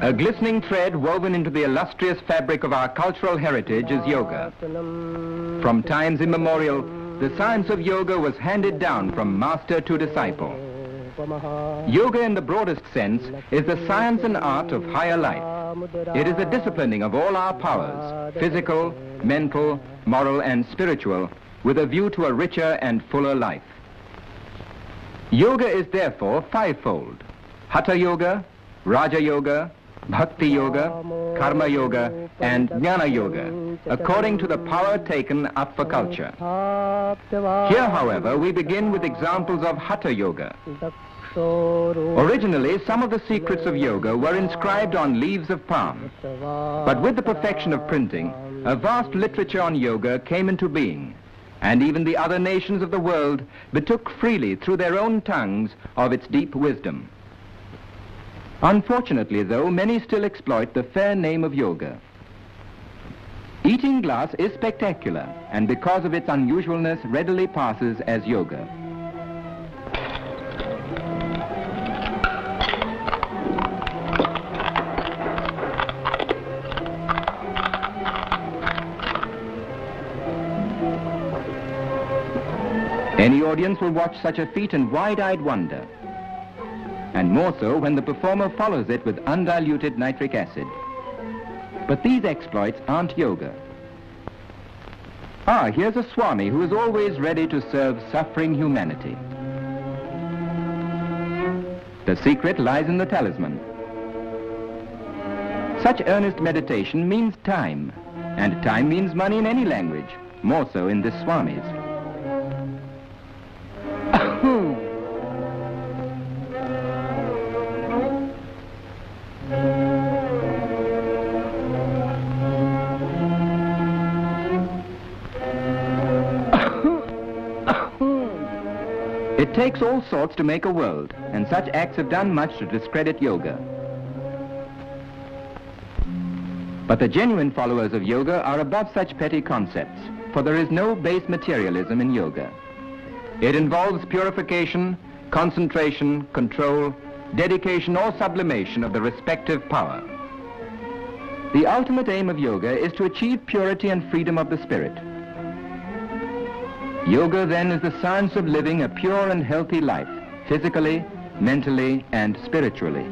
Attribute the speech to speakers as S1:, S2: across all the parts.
S1: A glistening thread woven into the illustrious fabric of our cultural heritage is yoga. From times immemorial, the science of yoga was handed down from master to disciple. Yoga in the broadest sense is the science and art of higher life. It is the disciplining of all our powers, physical, mental, moral and spiritual, with a view to a richer and fuller life. Yoga is therefore fivefold: Hatha Yoga, Raja Yoga, Bhakti Yoga, Karma Yoga and Jnana Yoga, according to the power taken up for culture. Here, however, we begin with examples of Hatha Yoga. Originally, some of the secrets of yoga were inscribed on leaves of palm. But with the perfection of printing, a vast literature on yoga came into being, and even the other nations of the world betook freely through their own tongues of its deep wisdom. Unfortunately, though, many still exploit the fair name of yoga. Eating glass is spectacular, and because of its unusualness readily passes as yoga. Any audience will watch such a feat in wide-eyed wonder, and more so when the performer follows it with undiluted nitric acid. But these exploits aren't yoga. Here's a Swami who is always ready to serve suffering humanity. The secret lies in the talisman. Such earnest meditation means time, and time means money in any language, more so in this Swami's. It takes all sorts to make a world, and such acts have done much to discredit yoga. But the genuine followers of yoga are above such petty concepts, for there is no base materialism in yoga. It involves purification, concentration, control, dedication or sublimation of the respective power. The ultimate aim of yoga is to achieve purity and freedom of the spirit. Yoga, then, is the science of living a pure and healthy life, physically, mentally, and spiritually.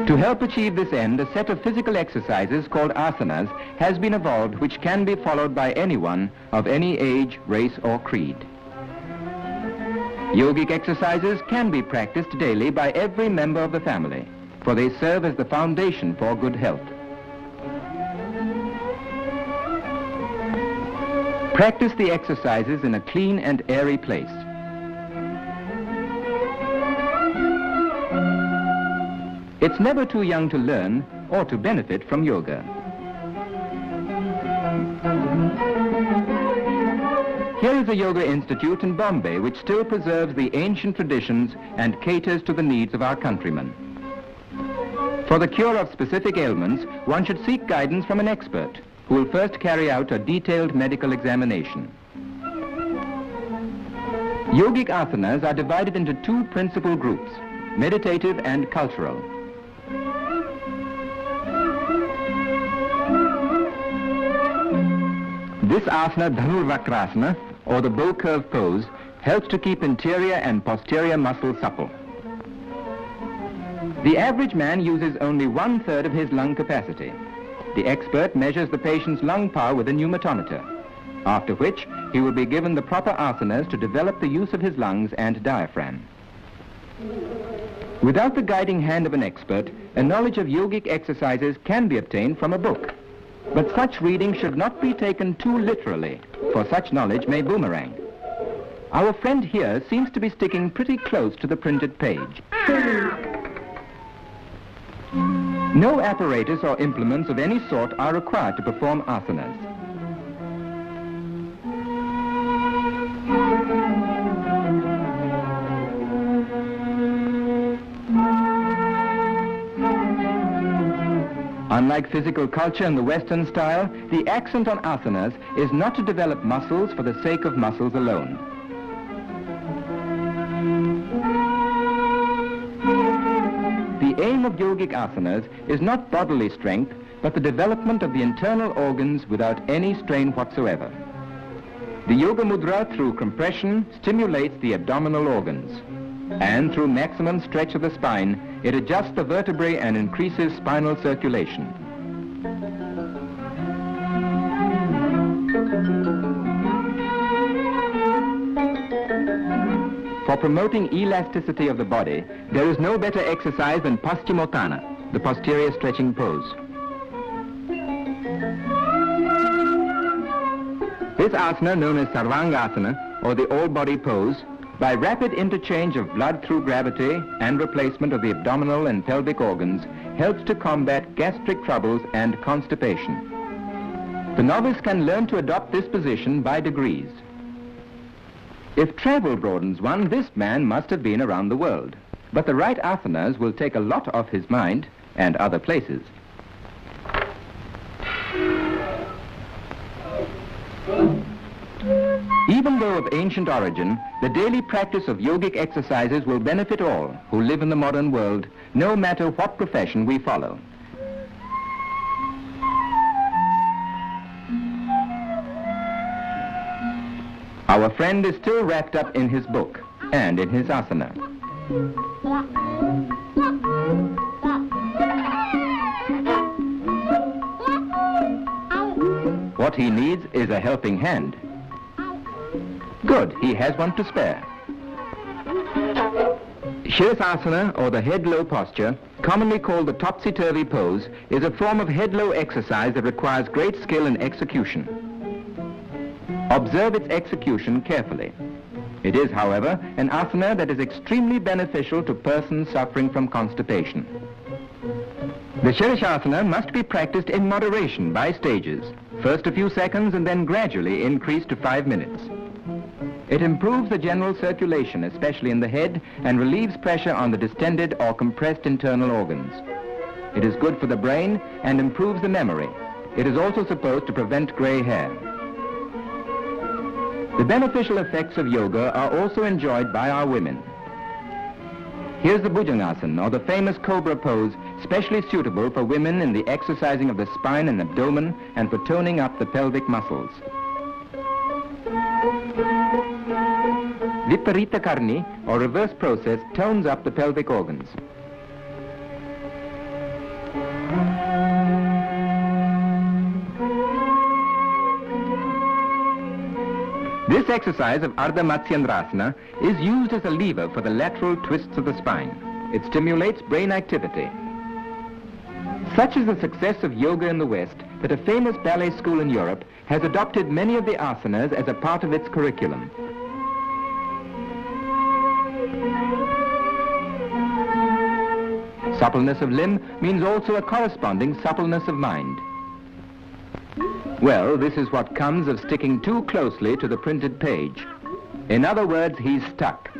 S1: To help achieve this end, a set of physical exercises called asanas has been evolved, which can be followed by anyone of any age, race, or creed. Yogic exercises can be practiced daily by every member of the family, for they serve as the foundation for good health. Practice the exercises in a clean and airy place. It's never too young to learn or to benefit from yoga. Here is a yoga institute in Bombay which still preserves the ancient traditions and caters to the needs of our countrymen. For the cure of specific ailments, one should seek guidance from an expert who will first carry out a detailed medical examination. Yogic asanas are divided into two principal groups, meditative and cultural. This asana, Dhanurvakrasana, or the bow curve pose, helps to keep interior and posterior muscles supple. The average man uses only 1/3 of his lung capacity. The expert measures the patient's lung power with a pneumatometer, after which he will be given the proper asanas to develop the use of his lungs and diaphragm. Without the guiding hand of an expert, a knowledge of yogic exercises can be obtained from a book. But such reading should not be taken too literally, for such knowledge may boomerang. Our friend here seems to be sticking pretty close to the printed page. No apparatus or implements of any sort are required to perform asanas. Unlike physical culture in the Western style, the accent on asanas is not to develop muscles for the sake of muscles alone. The aim of yogic asanas is not bodily strength, but the development of the internal organs without any strain whatsoever. The yoga mudra, through compression, stimulates the abdominal organs. And through maximum stretch of the spine, it adjusts the vertebrae and increases spinal circulation. For promoting elasticity of the body, there is no better exercise than Paschimotthana, the posterior stretching pose. This asana, known as Sarvangasana, or the all-body pose, by rapid interchange of blood through gravity and replacement of the abdominal and pelvic organs, helps to combat gastric troubles and constipation. The novice can learn to adopt this position by degrees. If travel broadens one, this man must have been around the world. But the right asanas will take a lot off his mind and other places. Even though of ancient origin, the daily practice of yogic exercises will benefit all who live in the modern world, no matter what profession we follow. Our friend is still wrapped up in his book and in his asana. What he needs is a helping hand. Good, he has one to spare. Shirsasana, or the head-low posture, commonly called the topsy-turvy pose, is a form of head-low exercise that requires great skill in execution. Observe its execution carefully. It is, however, an asana that is extremely beneficial to persons suffering from constipation. The Shirshasana must be practiced in moderation by stages, first a few seconds and then gradually increased to 5 minutes. It improves the general circulation, especially in the head, and relieves pressure on the distended or compressed internal organs. It is good for the brain and improves the memory. It is also supposed to prevent gray hair. The beneficial effects of yoga are also enjoyed by our women. Here's the Bhujangasana, or the famous cobra pose, specially suitable for women in the exercising of the spine and abdomen and for toning up the pelvic muscles. Viparita Karni, or reverse process, tones up the pelvic organs. This exercise of Ardha Matsyendrasana is used as a lever for the lateral twists of the spine. It stimulates brain activity. Such is the success of yoga in the West that a famous ballet school in Europe has adopted many of the asanas as a part of its curriculum. Suppleness of limb means also a corresponding suppleness of mind. Well, this is what comes of sticking too closely to the printed page. In other words, he's stuck.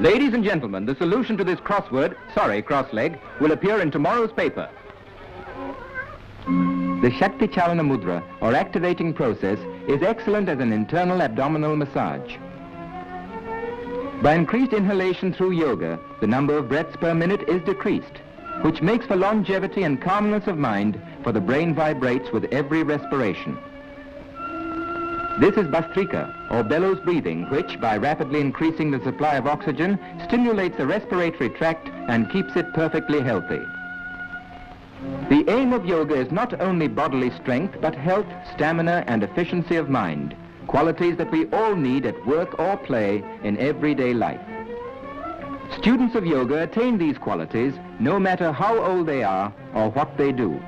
S1: Ladies and gentlemen, the solution to this crossword, sorry, cross-leg, will appear in tomorrow's paper. The Shakti Chalana Mudra, or activating process, is excellent as an internal abdominal massage. By increased inhalation through yoga, the number of breaths per minute is decreased, which makes for longevity and calmness of mind, for the brain vibrates with every respiration. This is Bhastrika, or bellows breathing, which, by rapidly increasing the supply of oxygen, stimulates the respiratory tract and keeps it perfectly healthy. The aim of yoga is not only bodily strength, but health, stamina, and efficiency of mind, qualities that we all need at work or play in everyday life. Students of yoga attain these qualities no matter how old they are or what they do.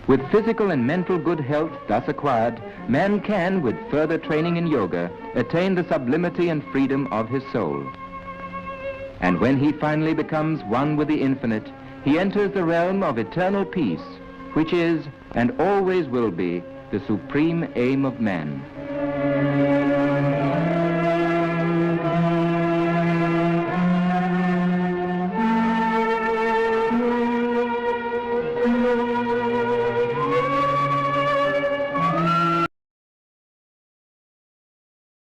S1: With physical and mental good health thus acquired, man can, with further training in yoga, attain the sublimity and freedom of his soul. And when he finally becomes one with the infinite, he enters the realm of eternal peace, which is, and always will be, the supreme aim of man.